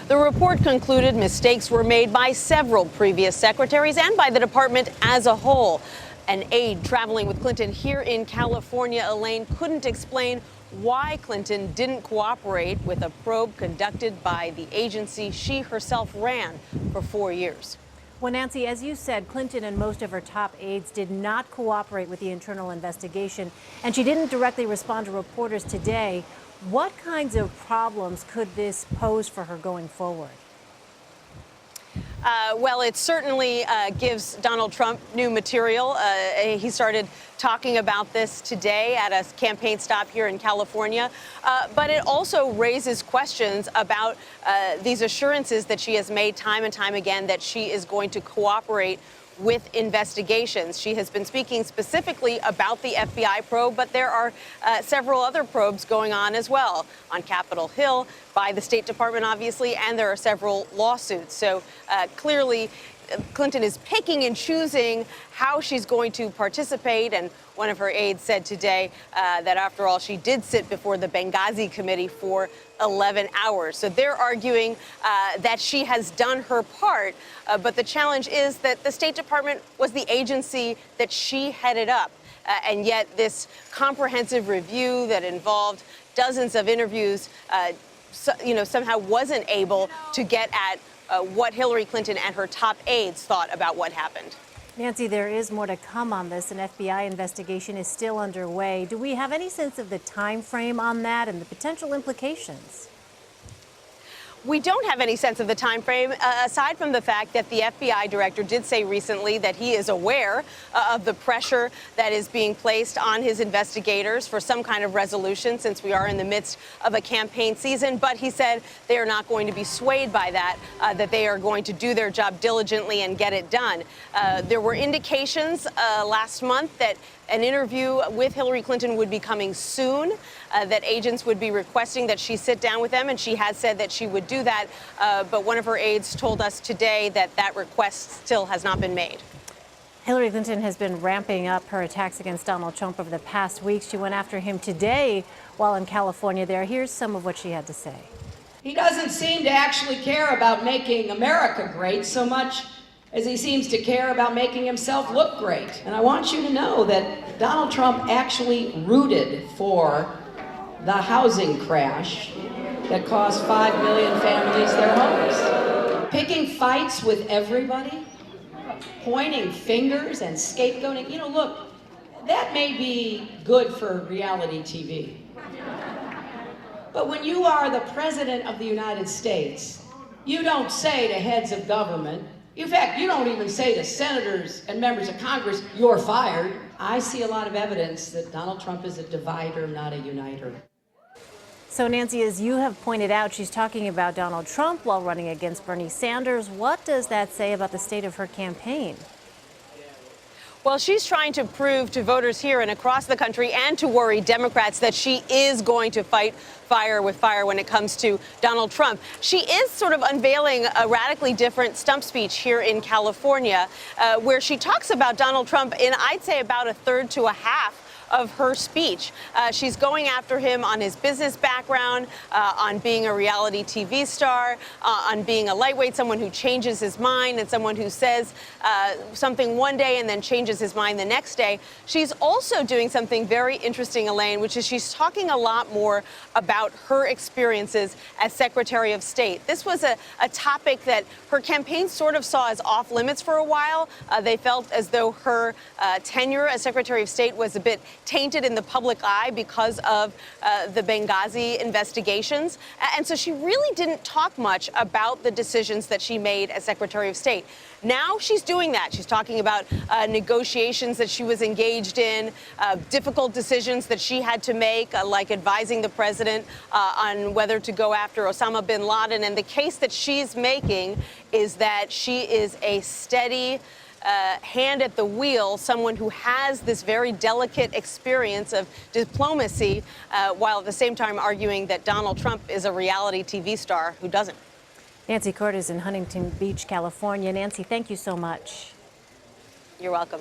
The report concluded mistakes were made by several previous secretaries and by the department as a whole. An aide traveling with Clinton here in California, Elaine, couldn't explain why Clinton didn't cooperate with a probe conducted by the agency she herself ran for 4 years. Well, Nancy, as you said, Clinton and most of her top aides did not cooperate with the internal investigation, and she didn't directly respond to reporters today. What kinds of problems could this pose for her going forward? Well, it certainly gives Donald Trump new material. He started talking about this today at a campaign stop here in California. But it also raises questions about these assurances that she has made time and time again that she is going to cooperate with investigations. She has been speaking specifically about the FBI probe, but there are several other probes going on as well on Capitol Hill by the State Department, obviously, and there are several lawsuits. So clearly, Clinton is picking and choosing how she's going to participate. And one of her aides said today that, after all, she did sit before the Benghazi committee for 11 hours. So they're arguing that she has done her part. But the challenge is that the State Department was the agency that she headed up. And yet this comprehensive review that involved dozens of interviews, somehow wasn't able to get at what Hillary Clinton and her top aides thought about what happened. Nancy, there is more to come on this. An FBI investigation is still underway. Do we have any sense of the time frame on that and the potential implications? We don't have any sense of the time frame, aside from the fact that the FBI director did say recently that he is aware of the pressure that is being placed on his investigators for some kind of resolution, since we are in the midst of a campaign season. But he said they are not going to be swayed by that, that they are going to do their job diligently and get it done. There were indications last month that an interview with Hillary Clinton would be coming soon, that agents would be requesting that she sit down with them, and she has said that she would do that. But one of her aides told us today that that request still has not been made. Hillary Clinton has been ramping up her attacks against Donald Trump over the past weeks. She went after him today while in California there. Here's some of what she had to say. He doesn't seem to actually care about making America great so much as he seems to care about making himself look great. And I want you to know that Donald Trump actually rooted for the housing crash that cost 5 million families their homes. Picking fights with everybody, pointing fingers and scapegoating. Look, that may be good for reality TV. But when you are the President of the United States, you don't say to heads of government, in fact, you don't even say to senators and members of Congress, you're fired. I see a lot of evidence that Donald Trump is a divider, not a uniter. So, Nancy, as you have pointed out, she's talking about Donald Trump while running against Bernie Sanders. What does that say about the state of her campaign? Well, she's trying to prove to voters here and across the country and to worry Democrats that she is going to fight fire with fire when it comes to Donald Trump. She is sort of unveiling a radically different stump speech here in California, where she talks about Donald Trump in, I'd say, about a third to a half of her speech. She's going after him on his business background, on being a reality TV star, on being a lightweight, someone who changes his mind, and someone who says something one day and then changes his mind the next day. She's also doing something very interesting, Elaine, which is she's talking a lot more about her experiences as Secretary of State. This was a topic that her campaign sort of saw as off limits for a while. They felt as though her tenure as Secretary of State was a bit tainted in the public eye because of the Benghazi investigations. And so she really didn't talk much about the decisions that she made as Secretary of State. Now she's doing that. She's talking about negotiations that she was engaged in, difficult decisions that she had to make, like advising the president on whether to go after Osama bin Laden. And the case that she's making is that she is a steady hand at the wheel, someone who has this very delicate experience of diplomacy, while at the same time arguing that Donald Trump is a reality TV star who doesn't. Nancy Cordes in Huntington Beach, California. Nancy, thank you so much. You're welcome.